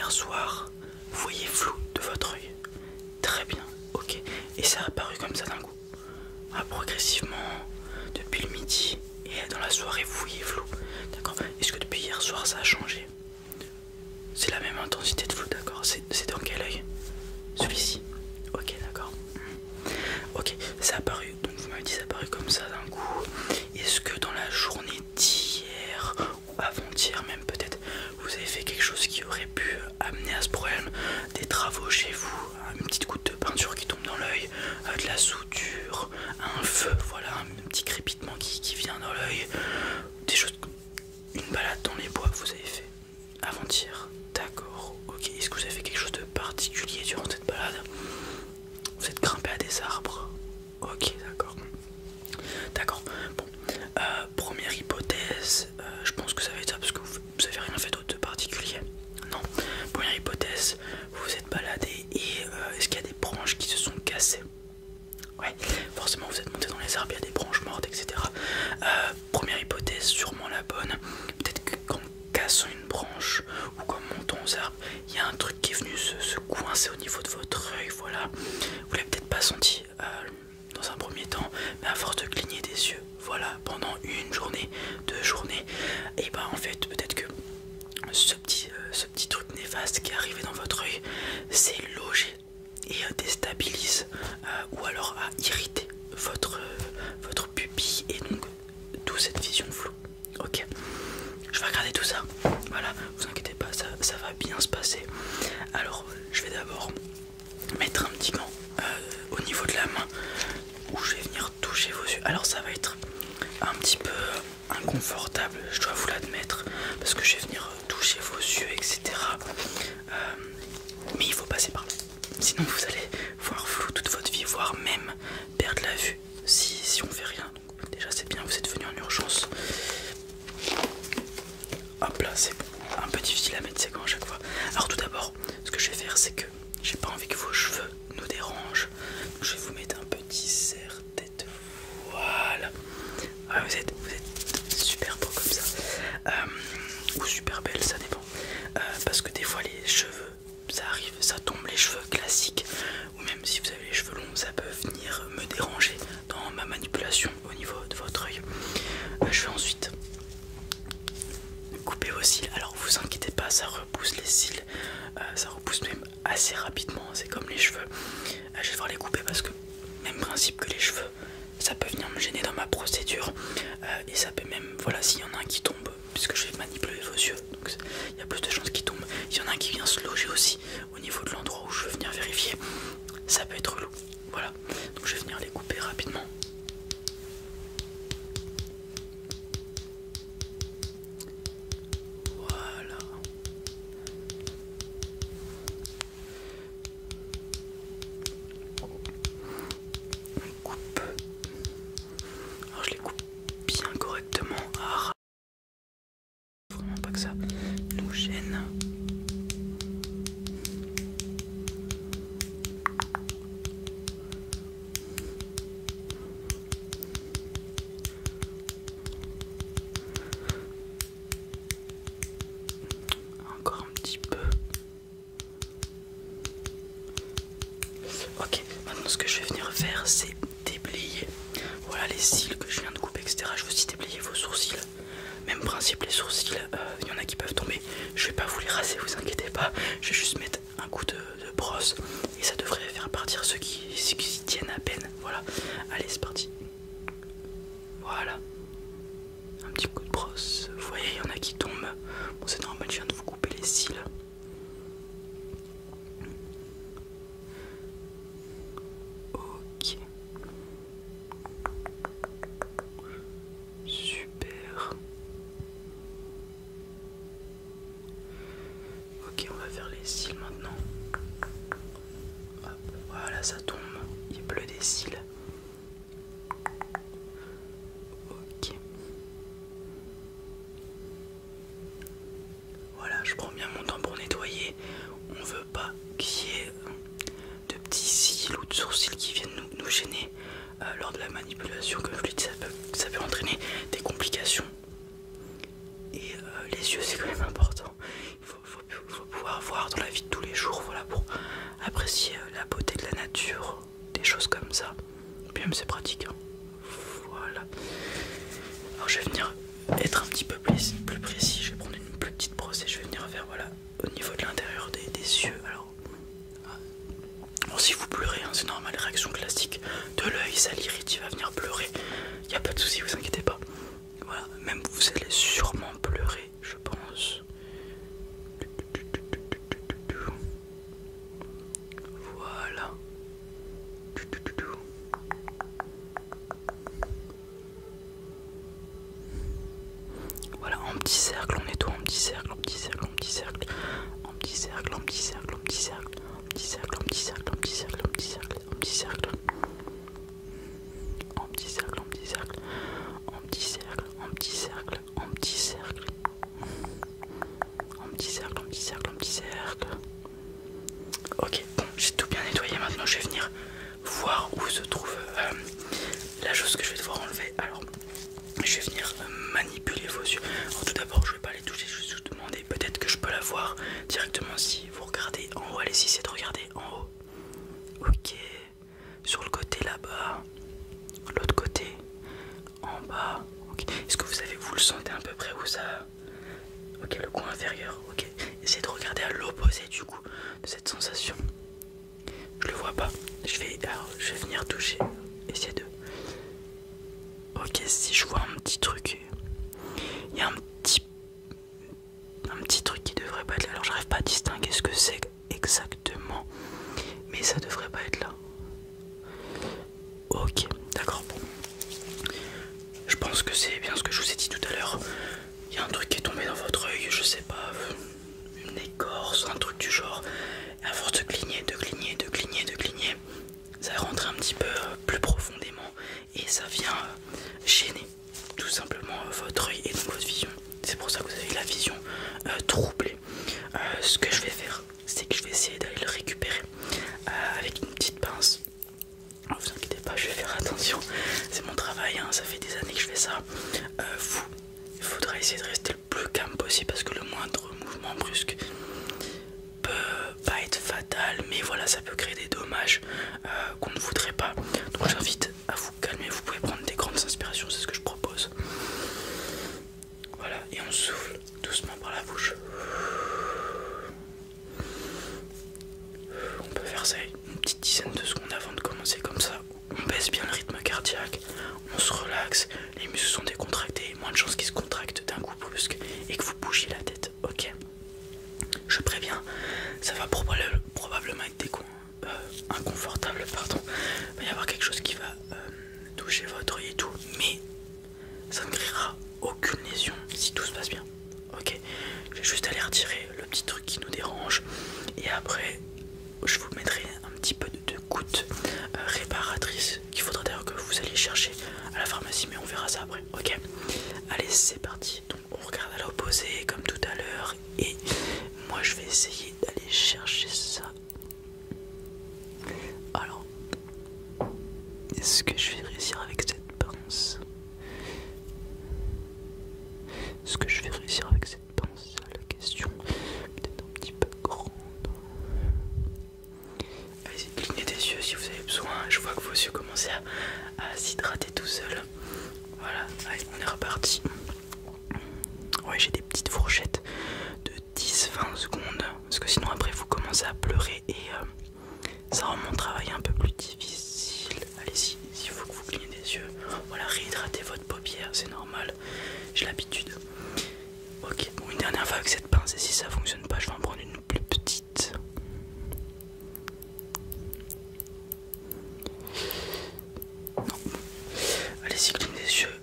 hier soir, vous voyez flou de votre œil. Très bien, ok. Et ça a apparu comme ça d'un coup. Ah, progressivement, depuis le midi et dans la soirée, vous voyez flou. D'accord. Est-ce que depuis hier soir, ça a changé? C'est la même intensité de flou, d'accord. C'est dans quel œil? Celui-ci. Ok, d'accord. Ok, ça a apparu, donc vous m'avez dit ça a apparu comme ça d'un coup. Est-ce que dans la journée d'hier ou avant-hier même peut-être, vous avez fait quelque chose qui aurait pu amener à ce problème? Des travaux chez vous, une petite goutte de peinture qui tombe dans l'œil, de la soudure, un feu, voilà, un petit crépitement qui vient dans l'œil, des choses, une balade dans les bois, vous avez fait avant-hier, d'accord, ok. Est-ce que vous avez fait quelque chose de particulier durant cette balade? Vous êtes grimpé à des arbres? Ok, d'accord. D'accord, bon, première hypothèse, je pense que ça va être ça parce que vous avez rien fait d'autre de particulier. Non, première hypothèse, vous vous êtes baladé et est-ce qu'il y a des branches qui se sont cassées? Ouais, forcément vous êtes monté dans les arbres, il y a des branches mortes, etc. Première hypothèse, sûrement la bonne. Peut-être qu'en cassant une branche ou qu'en montant aux arbres, il y a un truc qui est venu se coincer au niveau de votre œil, voilà. Vous l'avez peut-être pas senti dans un premier temps, mais à force de cligner des yeux, voilà, pendant une journée, 2 journées, et bah en fait peut-être que ce petit truc néfaste qui est arrivé dans votre œil s'est logé et déstabilise ou alors a irrité votre pupille et donc d'où cette vision floue. Ok, je vais regarder tout ça, voilà, vous inquiétez pas, ça va bien se passer. Alors je vais d'abord mettre un petit gant au niveau de la main où je vais venir toucher vos yeux. Alors ça va être un petit peu inconfortable, je dois vous l'admettre, parce que je vais venir toucher vos yeux, etc. Mais il faut passer par là, sinon vous allez voir flou toute votre vie, voire même perdre la vue si on fait rien. Donc déjà c'est bien, vous êtes venu en urgence. Hop là, c'est bon. Un peu difficile à mettre ses gants à chaque fois. Alors tout d'abord, ce que je vais faire, c'est que j'ai pas envie que vos cheveux nous dérangent. Donc je vais vous mettre un petit serre-tête. Voilà. Ouais, vous êtes super beau comme ça. Ou super belle, ça dépend. Parce que des fois les cheveux, ça arrive, ça tombe, les cheveux classiques. Ou même si vous avez les cheveux longs, ça peut venir me déranger dans ma manipulation au niveau de votre œil. Je vais ensuite couper vos cils. Alors vous inquiétez pas, ça repousse les cils, ça repousse même assez rapidement, c'est comme les cheveux. Je vais devoir les couper parce que même principe que les cheveux, ça peut venir me gêner dans ma procédure et ça peut même, voilà, s'il y en a un qui tombe, puisque je vais manipuler vos yeux, donc il y a plus de chances qu'il tombe. Il y en a un qui vient se loger aussi au niveau de l'endroit où je veux venir vérifier, ça peut être relou. Voilà, donc je vais venir les couper rapidement. Voilà. On coupe. Alors je les coupe bien correctement. Ah, vraiment pas que ça nous gêne. Encore un petit peu. Ok, maintenant ce que je vais venir faire, c'est déblayer. Voilà les cils que je viens de couper, etc. Je veux aussi déblayer vos sourcils. Même principe, les sourcils, il y en a qui peuvent tomber. Je vais pas vous les raser, vous inquiétez pas. Je vais juste mettre un coup de brosse et ça devrait faire partir ceux qui s'y tiennent à peine. Voilà, allez, c'est parti. Voilà, un petit coup de brosse. Vous voyez, il y en a qui tombent. Bon, c'est normal, je viens de vous couper les cils. Ok. Super. Ok, on va faire les cils maintenant. Hop, voilà, ça tombe. Il pleut des cils. Ok. Voilà, je prends bien mon temps pour nettoyer. On veut pas qu'il y ait de petits cils ou de sourcils qui viennent nous gêner lors de la manipulation. Comme je vous l'ai dit, ça peut entraîner des complications. Et les yeux, c'est quand même important. Il faut pouvoir voir dans la être un petit peu plus précis, je vais prendre une plus petite brosse et je vais venir faire voilà au niveau de l'intérieur des yeux. Alors, bon, si vous pleurez, hein, c'est normal, réaction classique de l'œil, ça l'irrite, il va venir pleurer. Il n'y a pas de souci, vous inquiétez pas. Voilà, même vous allez sûrement pleurer, je pense. Voilà. Voilà, en petit cercle, on nettoie en petit cercle, en petit cercle, en petit cercle, en petit cercle, en petit cercle, en petit cercle, en petit cercle, en petit cercle, en petit cercle, en petit cercle, en petit cercle, en petit cercle, en petit cercle, en petit cercle, en petit cercle, en petit cercle, en petit cercle, en petit cercle, en petit cercle. Ok, bon, j'ai tout bien nettoyé. Maintenant, je vais venir voir où se trouve la chose que je vais devoir enlever. Alors, je vais venir manipuler vos yeux. Alors, tout d'abord, je vais pas les toucher, je vais vous demander peut-être que je peux la voir directement si vous regardez en haut. Allez-y, c'est de regarder en haut. Ok, sur le côté là-bas, l'autre côté, en bas. Ok, est-ce que vous le sentez à peu près où ça? Ok, le coin inférieur. Ok, essayez de regarder à l'opposé du coup de cette sensation. Je le vois pas. Je vais venir toucher. Essayer de. Ok, si je vois un petit truc, il y a un petit truc qui devrait pas être là. Alors j'arrive pas à distinguer ce que c'est exactement, mais ça devrait pas être là. Ok, d'accord, bon. Je pense que c'est bien ce que je vous ai dit tout à l'heure. Il y a un truc qui est tombé dans votre œil, je sais pas, une écorce, un truc du genre. Et à force de cligner, ça rentre un petit peu plus profondément et ça vient gêner tout simplement votre œil et donc votre vision. C'est pour ça que vous avez la vision troublée. Ce que je vais faire, c'est que je vais essayer d'aller le récupérer avec une petite pince. Alors, vous inquiétez pas, je vais faire attention, c'est mon travail, hein, ça fait des années que je fais ça. Il faudra essayer de rester le plus calme possible parce que le moindre mouvement brusque peut pas être fatal, mais voilà, ça peut créer des dommages qu'on ne voudrait pas. Donc j'invite à vous calmer, vous pouvez prendre des grandes inspirations, c'est ce que je propose. Voilà, et on souffle doucement par la bouche. On peut faire ça une petite dizaine de secondes avant de commencer comme ça. On baisse bien le rythme cardiaque, on se relaxe, les muscles sont décontractés, moins de chances qu'ils se contractent d'un coup brusque et que vous bougiez la tête, ok? Je préviens, ça va probablement être inconfortable, pardon. Il va y avoir quelque chose qui va toucher votre œil et tout, mais ça ne créera aucune lésion si tout se passe bien, ok? Je vais juste aller retirer le petit truc qui nous dérange et après je vous mettrai un petit peu de gouttes réparatrices qu'il faudra d'ailleurs que vous alliez chercher à la pharmacie, mais on verra ça après, ok? Allez, c'est parti. Donc on regarde à l'opposé comme tout à l'heure et moi je vais essayer d'aller chercher ça. Alors, est-ce que je vais réussir avec cette pince? Est-ce que je vais réussir avec cette pince? C'est la question. Peut-être un petit peu grande. Allez-y, clignez des yeux si vous avez besoin. Je vois que vos yeux commencent à s'hydrater tout seuls. Voilà, allez, on est reparti. Ouais, j'ai des petites fourchettes de 10-20 secondes. Parce que sinon après vous commencez à pleurer et ça rend mon travail un peu plus difficile. Allez-y, s'il faut que vous clignez des yeux. Voilà, réhydratez votre paupière, c'est normal. J'ai l'habitude. Ok, bon, une dernière fois avec cette pince et si ça fonctionne pas, je vais en prendre une plus petite. Non. Allez-y, clignez des yeux.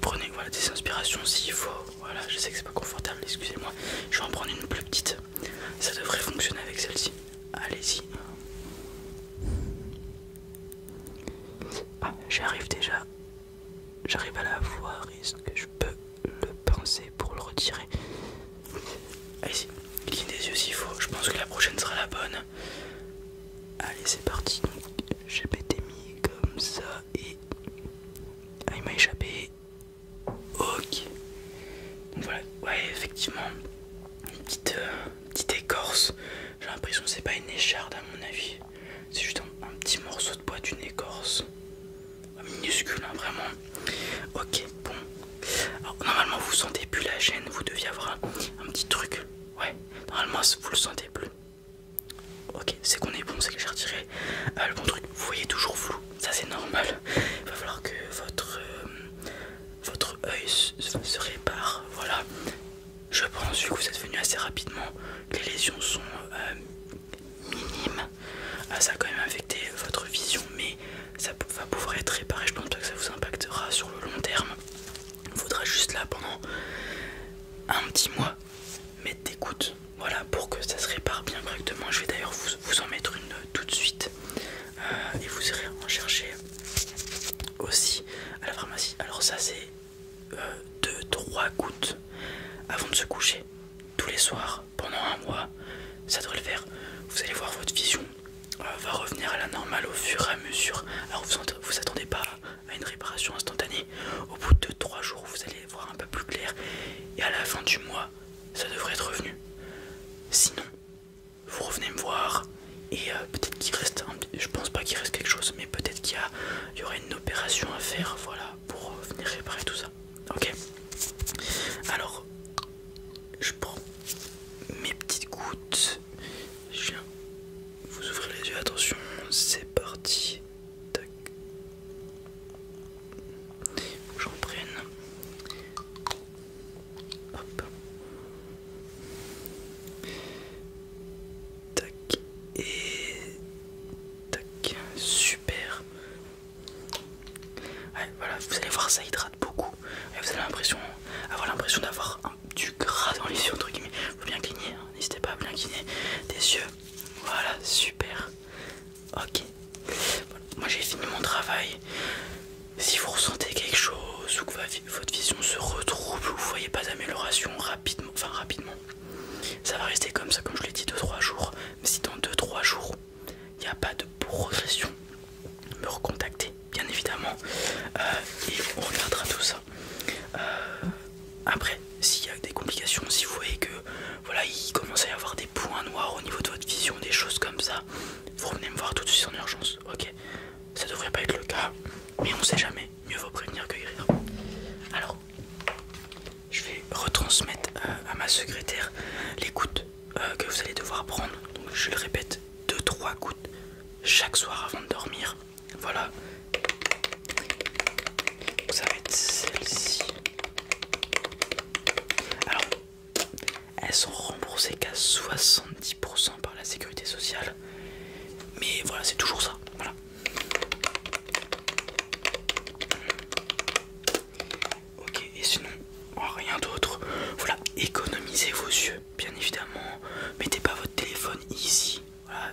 Prenez voilà, des inspirations s'il faut. Voilà, je sais que c'est pas confortable, excusez-moi. Je vais en prendre une plus petite. Ça devrait fonctionner avec celle-ci. Allez-y. Ah, j'arrive déjà. J'arrive à la voir. Est-ce que je peux le pincer pour le retirer? Allez-y, clignez des yeux s'il faut. Je pense que la prochaine sera la bonne. Allez, c'est parti. Donc, j'ai m'étais mis comme ça et... Ah, il m'a échappé. Ok. Donc voilà, ouais, effectivement, une petite écorce. J'ai l'impression que c'est pas une écharde à mon avis. C'est juste un petit morceau de bois d'une écorce. Minuscule, hein, vraiment. Ok, bon. Alors, normalement, gêne, vous deviez avoir un petit truc. Ouais, normalement vous le sentez plus. Ok, c'est qu'on est bon, c'est que j'ai retiré le bon truc. Vous voyez toujours flou, ça c'est normal. Il va falloir que votre œil se répare. Voilà, je pense, vu que vous êtes venu assez rapidement, les lésions sont minimes. Ça a quand même affecté votre vision, mais ça va pouvoir être réparé. Je pense pas que ça vous impactera sur le long terme. Il faudra juste là pendant un petit mois mettre des gouttes, voilà, pour que ça se répare bien correctement. Je vais d'ailleurs vous en mettre une tout de suite et vous irez en chercher aussi à la pharmacie. Alors ça c'est 2-3 gouttes avant de se coucher tous les soirs pendant un mois, ça devrait le faire. Vous allez voir, votre vision va revenir à la normale au fur et à mesure. Alors vous attendez pas à une réparation instantanée. Au bout de 2-3 jours vous allez voir un peu plus clair et à la fin du mois ça devrait être revenu. Sinon vous revenez me voir et peut-être qu'il reste je pense pas qu'il reste quelque chose, mais peut-être qu'il y aurait une opération à faire, voilà, pour venir réparer tout ça. Ok, alors je prends mes petites gouttes, je viens vous ouvrir les yeux, attention, c'est parti. Tac, j'en prenne. Hop. Tac et tac, super. Ouais, voilà, vous allez voir, ça hydrate beaucoup. Et vous allez avoir l'impression d'avoir du gras dans les yeux, entre guillemets. Faut bien cligner, hein. N'hésitez pas à bien cligner des yeux. Voilà, super. Ok. Voilà. Moi j'ai fini mon travail. Si vous ressentez quelque chose ou que votre vision se retrouve ou vous voyez pas d'amélioration rapidement, ça va rester comme ça, comme je l'ai dit, 2-3 jours. Mais si dans 2-3 jours il n'y a pas de progression, me recontacter bien évidemment et on regardera tout ça. Après, s'il y a des complications, si vous voyez que voilà, il commence à y avoir des points noirs au niveau de votre vision, des choses comme ça, vous revenez me voir tout de suite en urgence. Ok, ça devrait pas être le cas, mais on sait jamais, mieux vaut prévenir que guérir. Alors je vais retransmettre à ma secrétaire les gouttes que vous allez devoir prendre. Donc je le répète, 2-3 gouttes chaque soir avant de dormir. Voilà. Donc ça va être celle-ci. Alors, elles sont remboursées qu'à 70% par la sécurité sociale. Mais voilà, c'est toujours ça. Voilà. Ok, et sinon, rien d'autre. Voilà, économisez vos yeux, bien évidemment. Mettez pas votre téléphone ici. Voilà.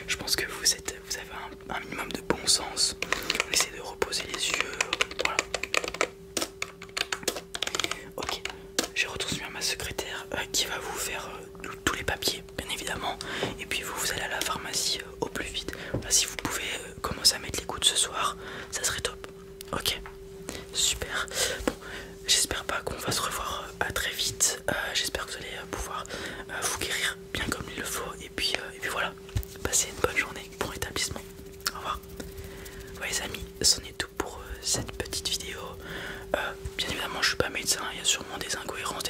Je pense que vous avez un minimum de bon sens. Essayez de reposer les yeux. Voilà. Ok, j'ai retransmis à ma secrétaire qui va vous faire tous les papiers, bien évidemment. Et puis vous allez à la pharmacie au plus vite. Voilà, si vous pouvez commencer à mettre les gouttes ce soir, ça serait top. Ok, super. Bon, j'espère pas qu'on va se revoir à très vite. J'espère que vous allez pouvoir vous guérir bien comme il le faut. Et puis voilà, passez une bonne journée, bon rétablissement. Au revoir. Ouais les amis, c'en est tout pour cette petite vidéo. Bien évidemment je suis pas médecin, il y a sûrement des incohérences,